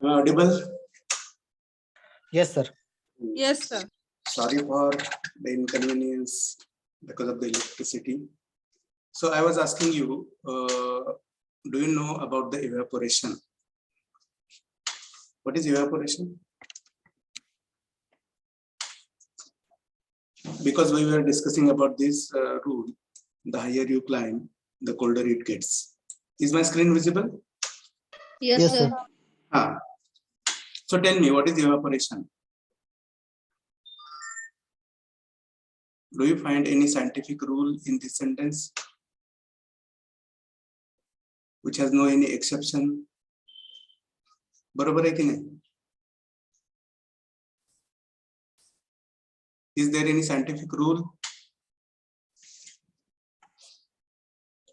Audible? Yes, sir. Yes, sir. Sorry for the inconvenience because of the electricity. So I was asking you, do you know about the evaporation? What is evaporation? Because we were discussing about this rule, the higher you climb, the colder it gets. Is my screen visible? Yes, sir. So tell me, what is evaporation? Do you find any scientific rule in this sentence which has no any exception? बरोबर है कि नहीं? Is there any scientific rule?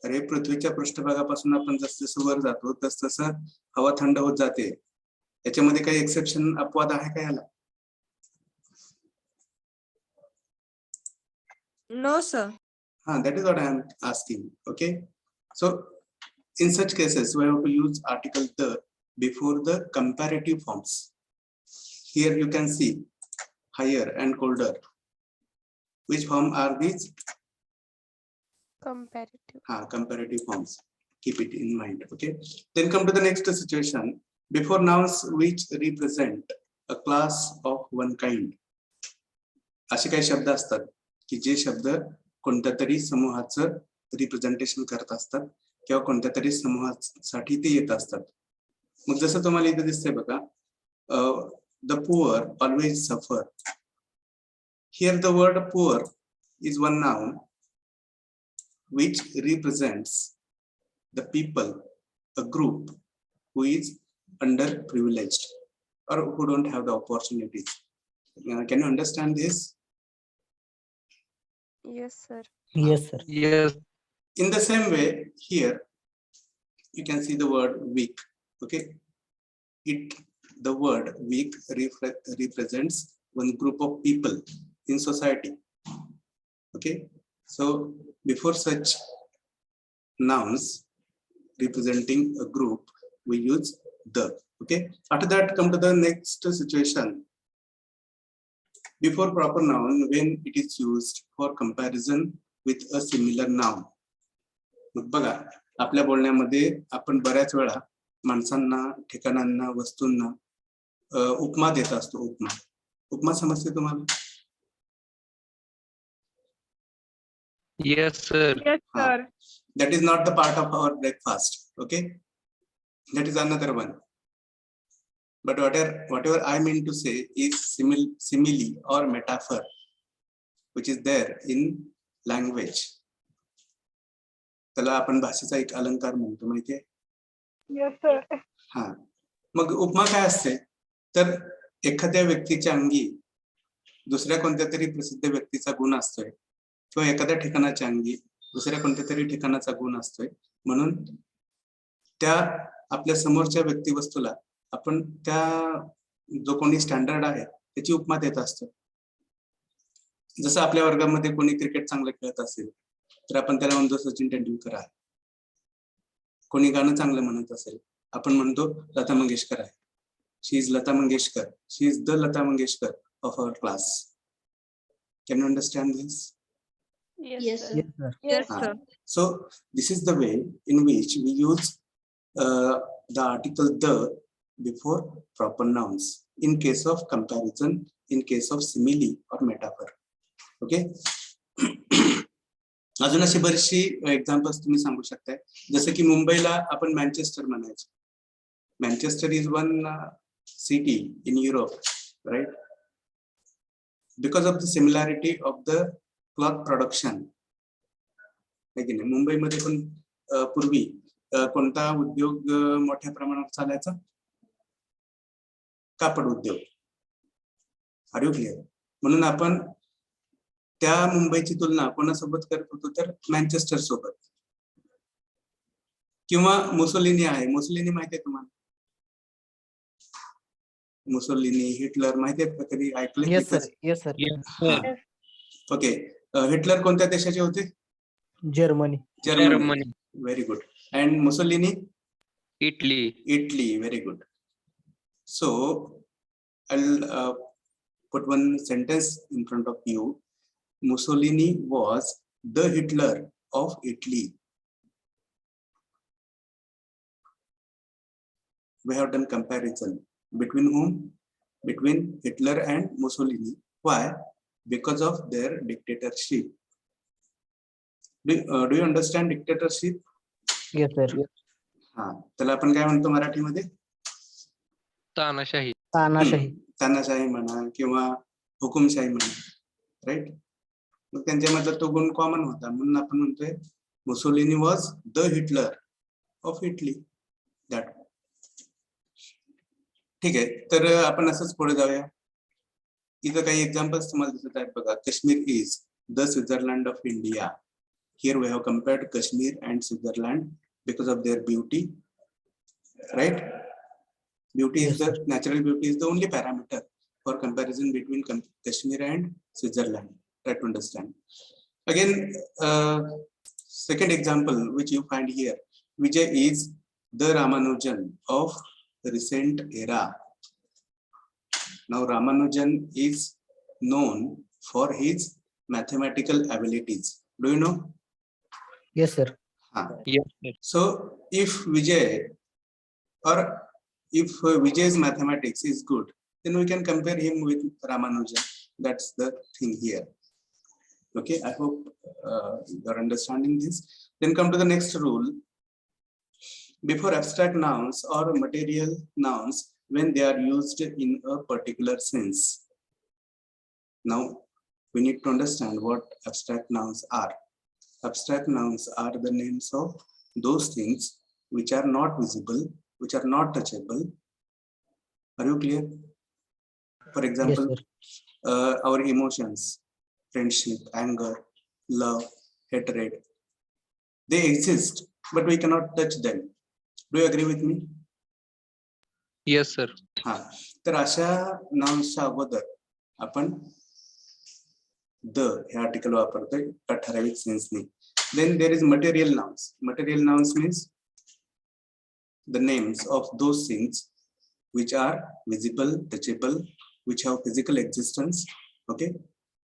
अरे पृथ्वीच्या पृष्ठभागापासून आपण जसं वर जातो तसं हवा थंड होत जाते. याच्यामध्ये काही एक्सेप्शन अपवाद आहे का याला? No, sir. That is what I am asking. Okay. So in such cases, we have to use article the before the comparative forms. Here you can see higher and colder. Which form are these? Comparative. Comparative forms. Keep it in mind. Okay. Then come to the next situation. Before nouns which represent a class of one kind. असे काही शब्द असतात की जे शब्द कोणत्या तरी समूहाचं representation करत असतात किंवा कोणत्या तरी समूहासाठी ते येत असतात. मग जसं तुम्हाला इथे दिसतंय बघा, the poor always suffer. Here the word poor is one noun which represents the people, a group who is underprivileged or who don't have the opportunities. Can you understand this? Yes, sir. Yes, sir. Yes. In the same way, here you can see the word weak. Okay, the word weak represents one group of people in society. Okay, so before such nouns representing a group, we use the. Okay, after that come to the next situation. Before proper noun, when it is used for comparison with a similar noun. मग बघा, आपल्या बोलण्यामध्ये आपण बऱ्याच वेळा माणसांना, ठिकाणांना, वस्तूंना उपमा देत असतो. उपमा समजते तुम्हाला? Yes, sir. Yes, sir. That is not the part of our breakfast. Okay, that is another one. But whatever I mean to say is simile or metaphor, which is there in language. त्याला आपण भाषेचा एक अलंकार म्हणतो, माहितीये? Yes, sir. मग उपमा काय असते? तर एखाद्या व्यक्तीच्या अंगी दुसऱ्या कोणत्या तरी प्रसिद्ध व्यक्तीचा गुण असतोय किंवा एखाद्या ठिकाणाच्या अंगी दुसऱ्या कोणत्या तरी ठिकाणाचा गुण असतोय, म्हणून त्या आपल्या समोरच्या व्यक्ती वस्तूला आपण त्या जो कोणी स्टँडर्ड आहे त्याची उपमा देत असतो. जसं आपल्या वर्गामध्ये कोणी क्रिकेट चांगलं खेळत असेल तर आपण त्याला म्हणतो सचिन तेंडुलकर आहे. कोणी गाणं चांगलं म्हणत असेल आपण म्हणतो लता मंगेशकर आहे. She is Lata Mangeshkar. She is the Lata Mangeshkar of our class. Can you understand this? Yes, sir. Yes, sir. Yes, sir. So this is the way in which we use the article the before proper nouns in case of comparison, in case of simile or metaphor. Okay. अजून अशी बरीचशी examples तुम्ही सांगू शकताय. जसं की मुंबईला आपण मँचेस्टर म्हणायचं. Manchester is one city in Europe, right? Because of the similarity of the cloth production. मुंबईमध्ये पण पूर्वी कोणता उद्योग मोठ्या प्रमाणात चालायचा? कापड उद्योग. Are you clear? म्हणून आपण त्या मुंबईची तुलना कोणासोबत करत होतो तर मँचेस्टर सोबत. किंवा मुसोलिनी आहे. मुसोलिनी माहिती आहे तुम्हाला? मुसोलिनी, हिटलर माहिती आहे का? कधी ऐकलं? Yes, sir. Yes, sir. Yes, sir. Okay. Hitler कोणत्या देशाचे होते? Germany. Germany. Very good. And Mussolini? Italy. Italy. Very good. So I'll put one sentence in front of you. Mussolini was the Hitler of Italy. We have done comparison between whom? Between Hitler and Mussolini. Why? Because of their dictatorship. Do you understand dictatorship? Yes, sir. हा, त्याला आपण काय म्हणतो मराठीमध्ये? तानाशाही. तानाशाही. तानाशाही म्हणा किंवा हुकुमशाही म्हणा, राईट. मग त्यांच्यामधला तो गुण कॉमन होता म्हणून आपण म्हणतोय Mussolini was the Hitler of Italy. That. ठीक आहे, तर आपण असंच पुढे जाऊया. इथं काही एक्झाम्पल्स तुम्हाला दिसत आहेत बघा. Kashmir is the Switzerland of India. Here we have compared Kashmir and Switzerland because of their beauty, right? Beauty is the natural beauty is the only parameter for comparison between Kashmir and Switzerland. Try to understand. Again, second example which you find here, Vijay is the Ramanujan of recent era. Now Ramanujan is known for his mathematical abilities. Do you know? Yes, sir. Yes, sir. So if Vijay or if Vijay's mathematics is good, then we can compare him with Ramanujan. That's the thing here. Okay, I hope you are understanding this. Then come to the next rule. Before abstract nouns or material nouns, when they are used in a particular sense. Now we need to understand what abstract nouns are. Abstract nouns are the names of those things which are not visible, which are not touchable. Are you clear? For example, Yes, our emotions, friendship, anger, love, hatred, they exist, but we cannot touch them. Do you agree with me? Yes, sir. हा, तर अशा नाउन्सच्या अगोदर आपण the hey article वापरतोय त्या ठराविक सेन्सने. Then there is material nouns. Material nouns means the names of those things which are visible, touchable, which have physical existence. Okay,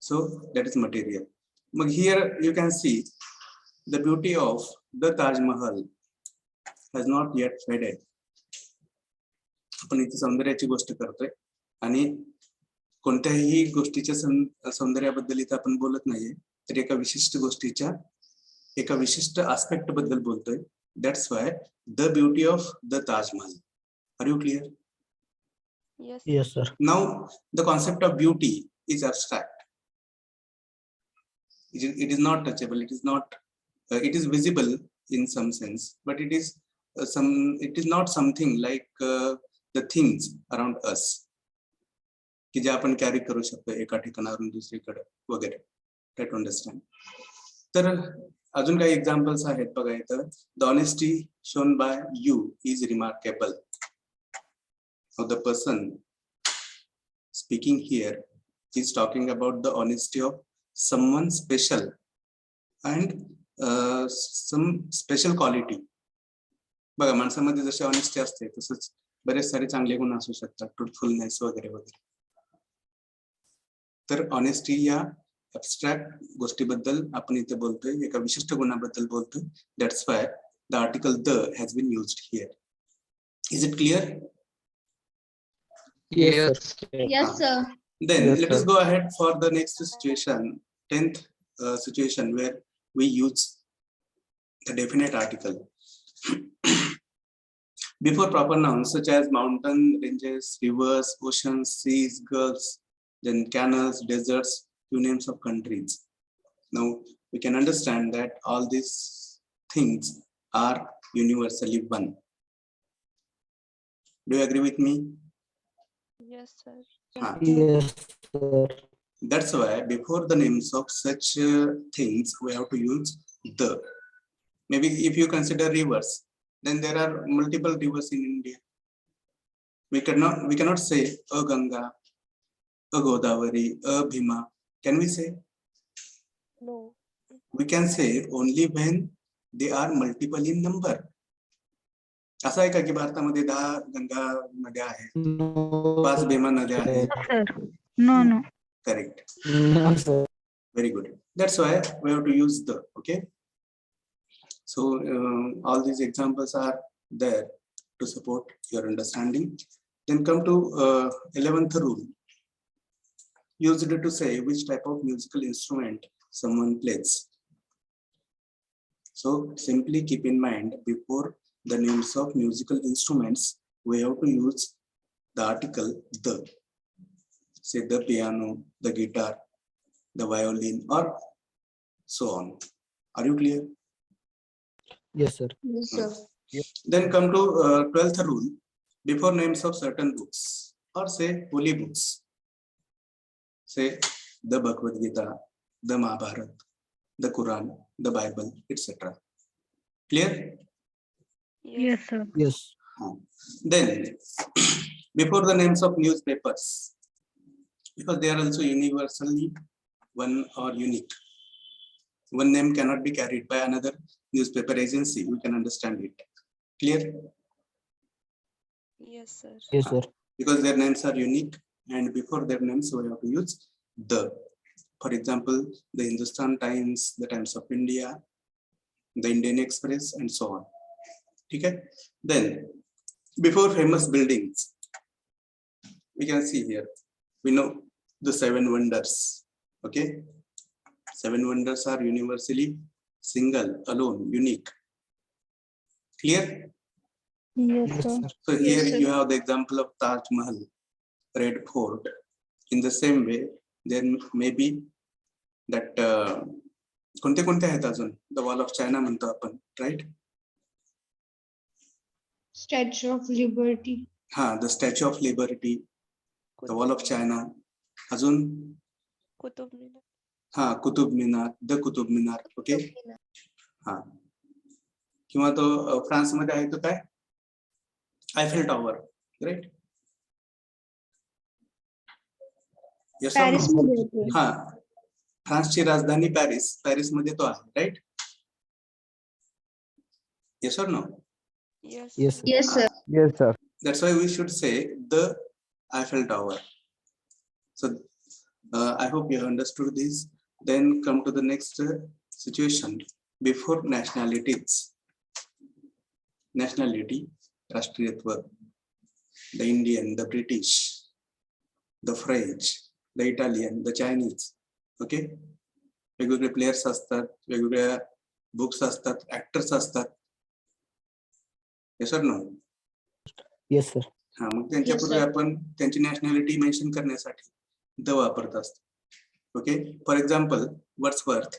so that is material. But here you can see the beauty of the Taj Mahal has not yet faded. आपण इथे सौंदर्याची गोष्ट करतोय आणि कोणत्याही गोष्टीच्या सौंदर्याबद्दल इथे आपण बोलत नाहीये, तर एका विशिष्ट गोष्टीच्या एका विशिष्ट आस्पेक्ट बद्दल बोलतोय. That's why the beauty of the Taj Mahal. Are you clear? Yes. yes, sir. Now the concept of beauty is abstract. It is not touchable. It is not. It is visible in some sense, but it is It is not something like the things around us. की जे आपण carry करू शकतो एका ठिकाणावरून दुसरीकडे वगैरे. Try to understand. तर अजून काही एक्झाम्पल्स आहेत बघा इथं. The honesty shown by you is remarkable. The person speaking here is talking about the honesty of someone special and some special quality. बघा, माणसामध्ये जशी ऑनेस्टी असते तसंच बरेच सारे चांगले गुण असू शकतात, ट्रूथफुलनेस वगैरे वगैरे. तर ऑनेस्टी या ऍब्स्ट्रॅक्ट गोष्टीबद्दल आपण इथे बोलतोय, एका विशिष्ट गुणाबद्दल बोलतोय. That's why the article the has been used here. Is it clear? Yes, sir. Yes, sir. Then Yes, let us sir. go ahead for the next situation, 10th situation where we use the definite article. Before proper nouns such as mountain, ranges, rivers, oceans, seas, gulfs, then canals, deserts, few names of countries. Now we can understand that all these things are universally one. Do you agree with me? Yes, sir. Yes, sir. That's why before the names of such things we have to use the. Maybe if you consider rivers, then there are multiple rivers in India. We cannot say a Ganga, a Godavari, a Bhima. Can we say? No. We can say only when they are multiple in number. असं आहे का की भारतामध्ये 10 गंगा नद्या आहेत, 5 No, Bhima नद्या sir. आहेत? Sir. No, no. Correct. No, sir. Very good. That's why we have to use the. Okay. So all these examples are there to support your understanding. Then come to 11th rule. Used to say which type of musical instrument someone plays. So simply keep in mind, before the names of musical instruments, we have to use the article the. Say the piano, the guitar, the violin, or so on. Are you clear? Yes, sir. Yes, sir. Then come to 12th rule. Before names of certain books, or say holy books, say the Bhagavad Gita, the Mahabharata, the Quran, the Bible, etc. Clear? Yes, sir. Yes. Then before the names of newspapers, because they are also universally one or unique. One name cannot be carried by another newspaper agency. We can understand it. Clear? Yes, sir. Yes, sir. Because their names are unique, and before their names we have to use the. For example, the Hindustan Times, the Times of India, the Indian Express, and so on. Okay. Then before famous buildings, we can see here, we know the 7 wonders. Okay. 7 wonders are universally single, alone, unique. Clear? Yes, Yes, sir. sir. So here Yes, sir. you have the example of Taj Mahal, Red Fort. In the same way, there may be that कोणते कोणते आहेत अजून? The Wall of China म्हणतो आपण, right? Statue of Liberty. हा, the Statue of Liberty, the Wall of China. अजून कुतुब मीनार. हा, Qutub Minar, the Qutub Minar. Okay. हा, किंवा तो फ्रान्स मध्ये आहे तो काय, आयफेल टॉवर, राईट? Paris मध्ये होते. हा, फ्रान्सची राजधानी पॅरिस, पॅरिस मध्ये तो आहे, राईट? येस और no? Yes. Yes, sir. Yes, sir. Yes, sir. That's why we should say the Eiffel Tower. So I hope you have understood this. Then come to the next situation. Before nationalities. Nationality, Rashtriyatva, the Indian, the British, the French, the Italian, the Chinese. Okay. वेगवेगळे players असतात, वेगवेगळ्या books असतात, actors असतात. Yes और no? Yes, sir. हा, मग त्यांच्यापूर्वी आपण त्यांची nationality mention करण्यासाठी द वापरत असतो. Okay. For example, Wordsworth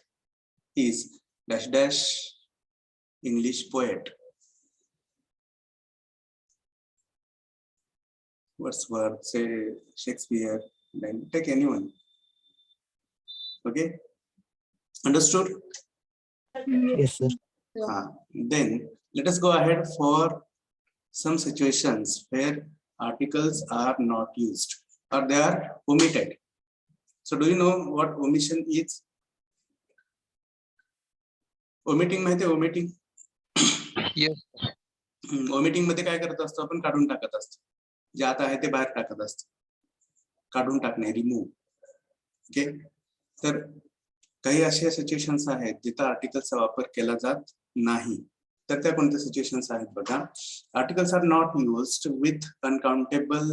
is dash dash English poet. Wordsworth, से Shakespeare, then take anyone. Okay. Understood? Yes, sir. Then let us go ahead for some situations where articles are not used or they are omitted. So do you know what omission is? Omitting माहिती आहे? Omitting. Yes. Omitting मध्ये काय करत असतो आपण? काढून टाकत असतो. जे आता आहे ते बाहेर टाकत असतो. काढून टाकणे, रिमूव्ह. ओके. तर काही अशा सिच्युएशन्स आहेत जिथे आर्टिकलचा वापर केला जात नाही. तर त्या कोणत्या सिच्युएशन्स आहेत बघा. Articles are not used with uncountable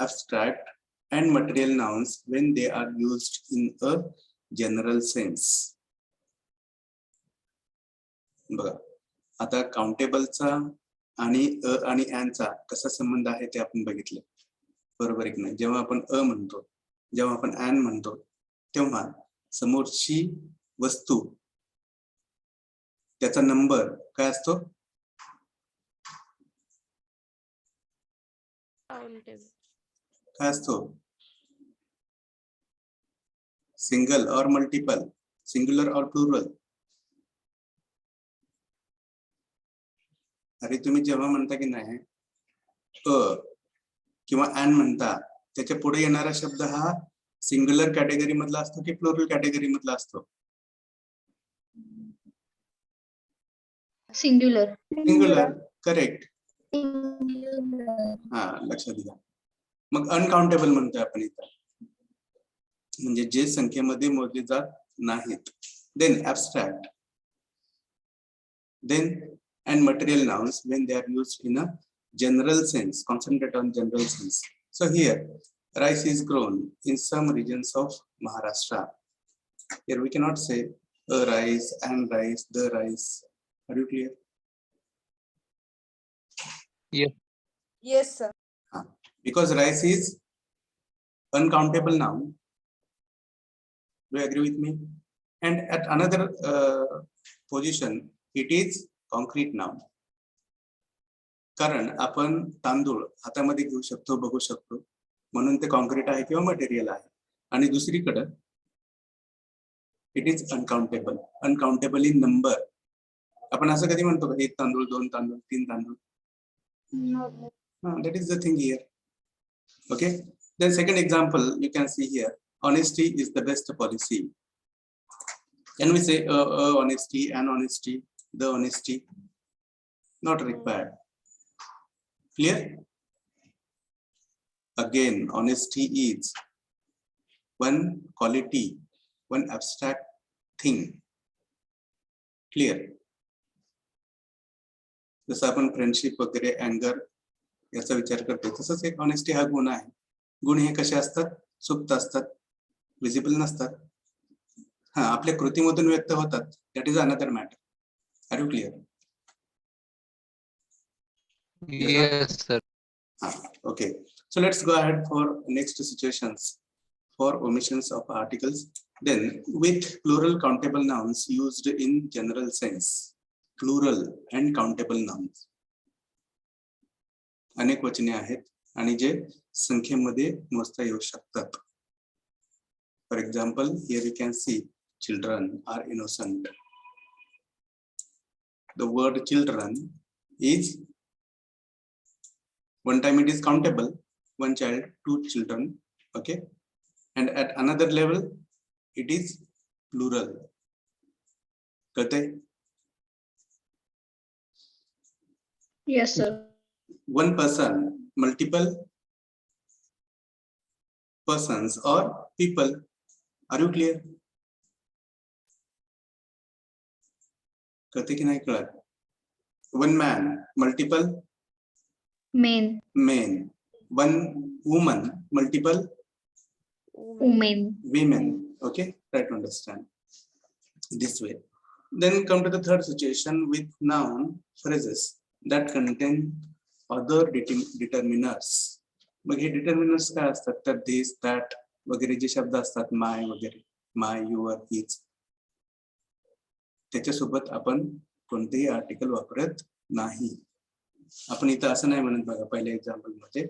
abstract and material nouns when they are used in a general sense. बघा, आता काउंटेबलचा आणि अ आणि चा कसा संबंध आहे ते आपण बघितलं, बरोबर आहे की नाही? जेव्हा आपण अ म्हणतो, जेव्हा आपण ॲन म्हणतो, तेव्हा समोरची वस्तू, त्याचा नंबर काय असतो? Countable. काय असतो? सिंगल और मल्टिपल, सिंग्युलर और प्लुरल. अरे तुम्ही जेव्हा म्हणता की नाही अ किंवा ॲन म्हणता, त्याच्या पुढे येणारा शब्द हा सिंग्युलर कॅटेगरी मधला असतो की प्लुरल कॅटेगरी मधला असतो? Singular. सिंग्युलर. करेक्ट. हा लक्षात घ्या. मग अनकाउंटेबल म्हणतोय आपण इथं, म्हणजे जे संख्येमध्ये मोजले जात नाहीत. Then abstract, then and material nouns when they are used in a general sense. Concentrate on general sense. So here rice is grown in some regions of Maharashtra. Here we cannot say a rice, and rice, the rice. Are you clear? Yes, sir. Because rice is uncountable noun. Do you agree with me? And at another position it is concrete noun. कारण आपण तांदूळ हातामध्ये घेऊ शकतो, बघू शकतो, म्हणून ते कॉन्क्रीट आहे किंवा मटेरियल आहे. आणि दुसरीकडे it is uncountable. Uncountable in number. आपण असं कधी म्हणतो का 1 तांदूळ, 2 तांदूळ, 3 तांदूळ? That is the thing here. Okay. Then second example you can see here, honesty is the best policy. Can we say honesty, an honesty, the honesty? Not required. Clear? Again, honesty is one quality, one abstract thing. Clear? जसं आपण friendship वगैरे, अँगर याचा विचार करतो, तसंच एक honesty हा गुण आहे. गुण हे कसे असतात? सुप्त असतात, विजिबल नसतात. हा आपल्या कृतीमधून व्यक्त होतात. That is another matter. Are you clear? Yes, sir. Okay. So let's go ahead for next situations for omissions of articles. Then with plural countable nouns used in general sense. Plural and countable nouns. अनेक वचने आहेत आणि जे संख्येमध्ये मोजता येऊ शकतात. For example, here you can see children are innocent. The word children is one time it is countable, one child, 2 children, okay, and at another level it is plural. कळतंय? Yes, sir. One person, multiple persons or people. Are you clear? कळते की नाही कळत? One man, multiple Men, men. One woman, multiple women. women. Okay, try to understand this way. Then come to the third situation with noun phrases that contain other determiners. Mug hey determiners काय असतात? तर this, that वगैरे जे शब्द असतात, my वगैरे, my, your, his, त्याच्यासोबत आपण कोणतेही आर्टिकल वापरत नाही. आपण इथं असं नाही म्हणत बघा. पहिल्या एक्झाम्पल मध्ये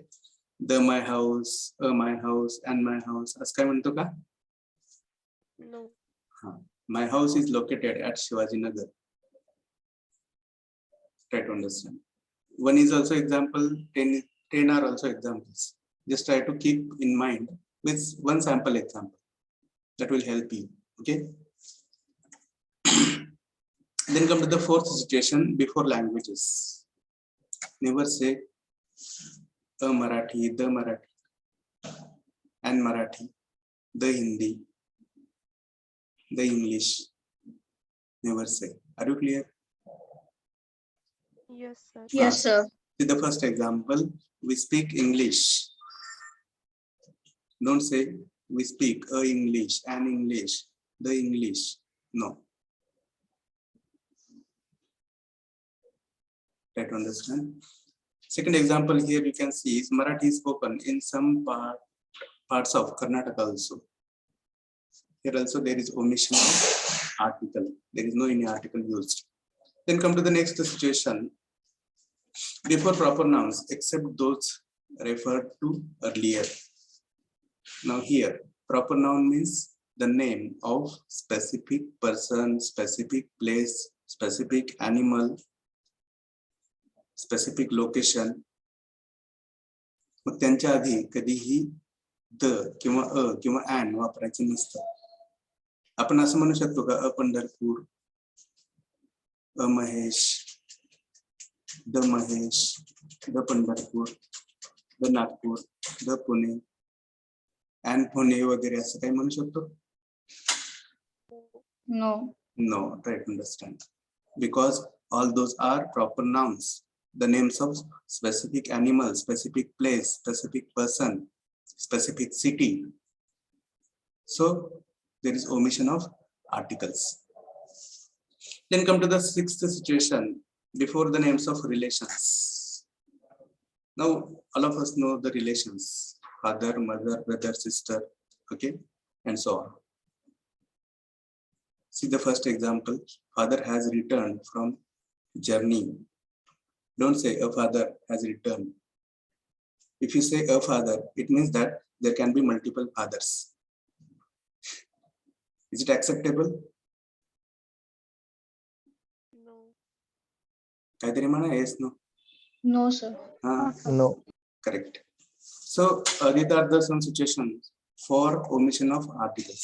the my house, a my house, and my house असं काय म्हणतो का? No. My house is located at Shivaji Nagar. Try to understand. 1 is also example, 10 are also examples. Just try to keep in mind with one sample example. That will help you. Okay. Then come to the fourth situation before languages. Never say a Marathi, the Marathi, and Marathi, the Hindi, the English. Never say. Are you clear? Yes, sir. Yes, sir. See the first example. We speak English. Don't say we speak a English, an English, the English. No. Try to understand. Second example here you can see is Marathi is spoken in some parts of Karnataka also. Here also there is omission of article. There is no any article used. Then come to the next situation. Before proper nouns except those referred to earlier. Now here proper noun means the name of specific person, specific place, specific animal, specific location. मग त्यांच्या आधी कधीही the किंवा अ किंवा an वापरायचं नसतं. आपण असं म्हणू शकतो का अ पंढरपूर, अ Mahesh, the Mahesh, the Pandharpur, the Nagpur, the Pune, and Pune वगैरे असं काही म्हणू शकतो? No. No, try to understand. Because all those are proper nouns. The names of specific animal, specific place, specific person, specific city. So there is omission of articles. Then come to the sixth situation, before the names of relations. Now all of us know the relations, father, mother, brother, sister, okay, and so on. See the first example, father has returned from journey. Don't say a father has returned. If you say a father, it means that there can be multiple fathers. Is it acceptable? No. काहीतरी म्हणा, yes, no? No, sir. No. Correct. So these are the some situations for omission of articles.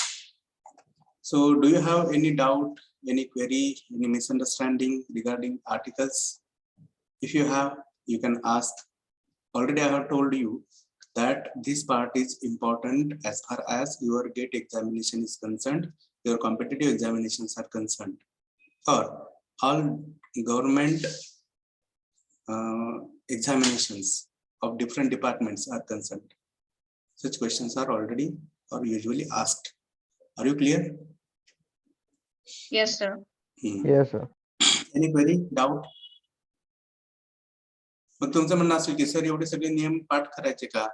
So do you have any doubt, any query, any misunderstanding regarding articles? If you have, you can ask. Already I have told you that this part is important as far as your GATE examination is concerned, your competitive examinations are concerned, or all government examinations of different departments are concerned. Such questions are already or usually asked. Are you clear? Yes, sir. Yes, sir. Any query, doubt? मग तुमचं म्हणणं असेल की sir एवढे सगळे नियम पाठ करायचे का?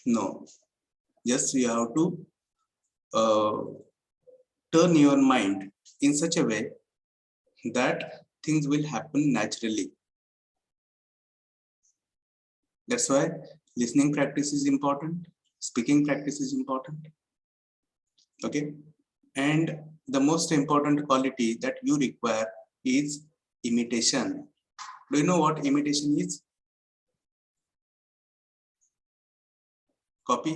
No. Just you have to turn your mind in such a way that things will happen naturally. That's why listening practice is important, speaking practice is important. Okay, and the most important quality that you require is imitation. Do you know what imitation is? Copy.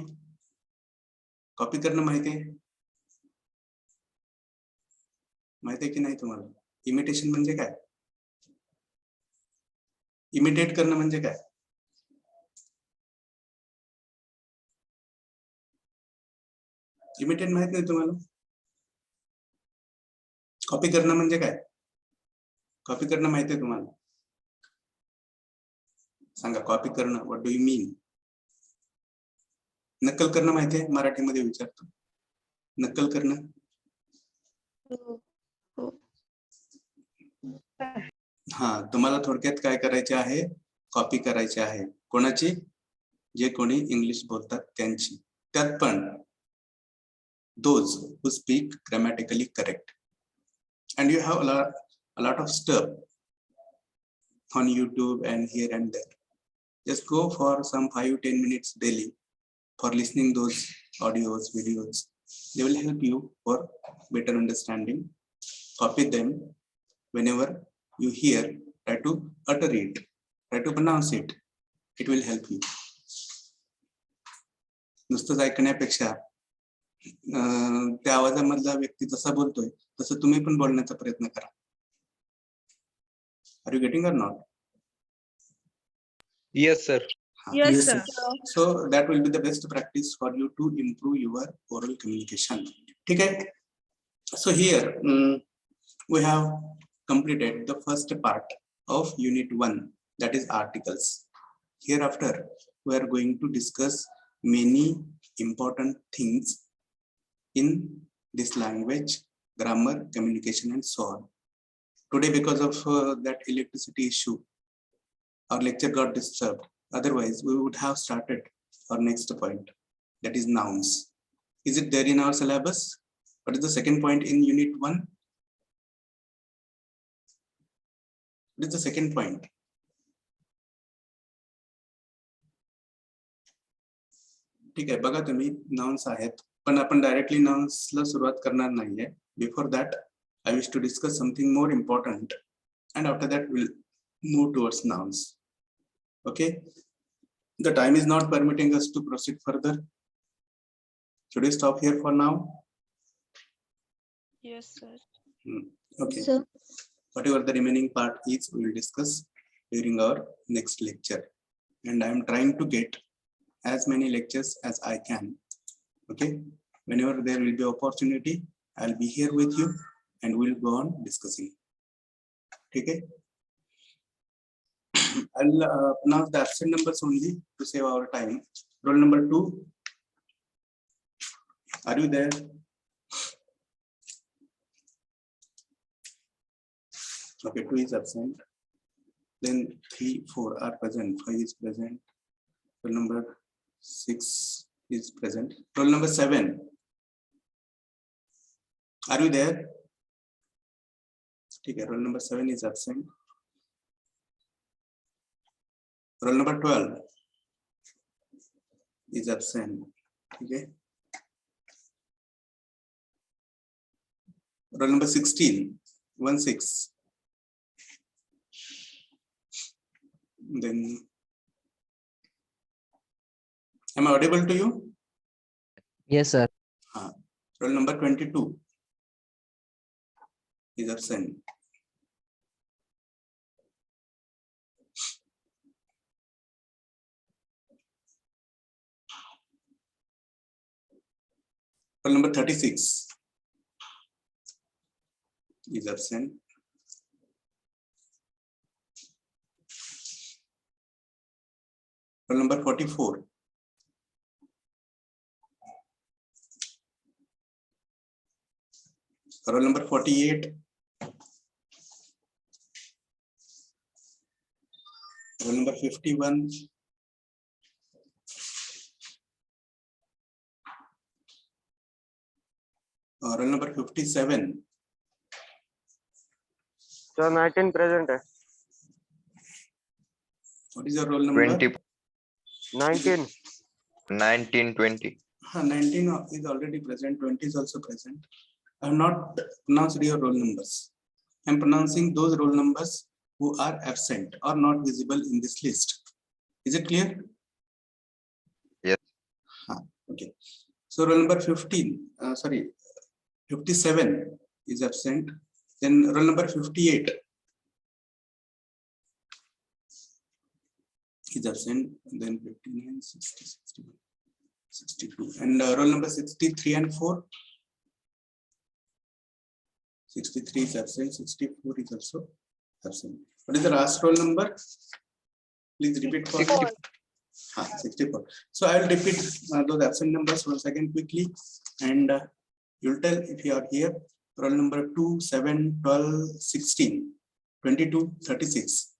Copy करणं माहिती आहे? माहिती आहे की नाही तुम्हाला? Imitation म्हणजे काय? Imitate करणं म्हणजे काय? Imitate माहित नाही तुम्हाला? Copy करणं म्हणजे काय? Copy करणं माहिती आहे तुम्हाला? सांगा, कॉपी करणं, what do you mean? नक्कल करणं माहिती आहे? मराठीमध्ये विचारतो. नक्कल करणं? हा, तुम्हाला थोडक्यात काय करायचे आहे? कॉपी करायची आहे. कोणाची? जे कोणी इंग्लिश बोलतात त्यांची. त्यात पण those who speak grammatically correct. And you have a lot of stuff on YouTube and here and there. Just go for some 5-10 minutes daily for listening those audios, videos. They will help you for better understanding. Copy them. Whenever you hear, try to utter it, try to pronounce it. It will help you. नुसतंच ऐकण्यापेक्षा त्या आवाजामधला व्यक्ती जसा बोलतोय तसं तुम्ही पण बोलण्याचा प्रयत्न करा. Are you getting or not? Yes, sir. Yes, sir. So that will be the best practice for you to improve your oral communication. ठीक है? So here we have completed the first part of Unit 1, that is articles. Hereafter, we are going to discuss many important things in this language, grammar, communication, and so on. Today, because of that electricity issue, our lecture got disturbed. Otherwise, we would have started our next point, that is nouns. Is it there in our syllabus? What is the second point in Unit 1? What is the second point? ठीक आहे, बघा तुम्ही nouns आहेत, पण आपण directly nouns ला सुरुवात करणार नाहीये. Before that, I wish to discuss something more important, and after that we'll move towards nouns. Okay, the time is not permitting us to proceed further. Should we stop here for now? Yes, sir. Okay. Sir. Whatever the remaining part is, we will discuss during our next lecture. And I am trying to get as many lectures as I can. Okay, whenever there will be opportunity, I'll be here with you and we'll go on discussing. Okay. I'll pronounce the absent numbers only to save our time. Roll number 2. Are you there? Okay, 2 is absent. Then 3, 4 are present. 5 is present. Roll number 6 is present. Roll number 7. Are you there? Okay, roll number 7 is absent. Roll number 12 is absent. Okay. Roll number 16, 16. Then, am I audible to you? Yes, sir. Roll number 22 is absent. Roll number 36 is absent. Roll number 44. Roll number 48. Roll number 51. Roll number 57. So 19 present. What is your roll number? 20, 19. 19, 20. 19 is already present, 20 is also present. I have not pronounced your roll numbers. I am pronouncing those roll numbers who are absent or not visible in this list. Is it clear? Yes. Okay. So roll number 57 is absent. Then roll number 58 is absent. Then 59, 60, 61, 62. And roll number 63 and 4. 63 is absent, 64 is also absent. What is the last roll number? Please repeat for me. 64. So I will repeat those absent numbers once again quickly, and you'll tell if you are here. Roll number 2, 7, 12, 16, 22, 36,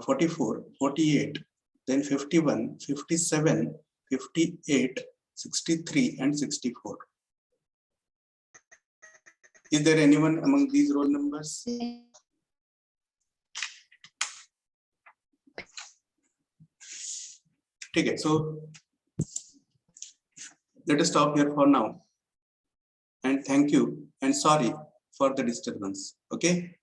44, 48, then 51, 57, 58, 63, and 64. Is there anyone among these roll numbers? Okay, so let us stop here for now. And thank you and sorry for the disturbance. Okay.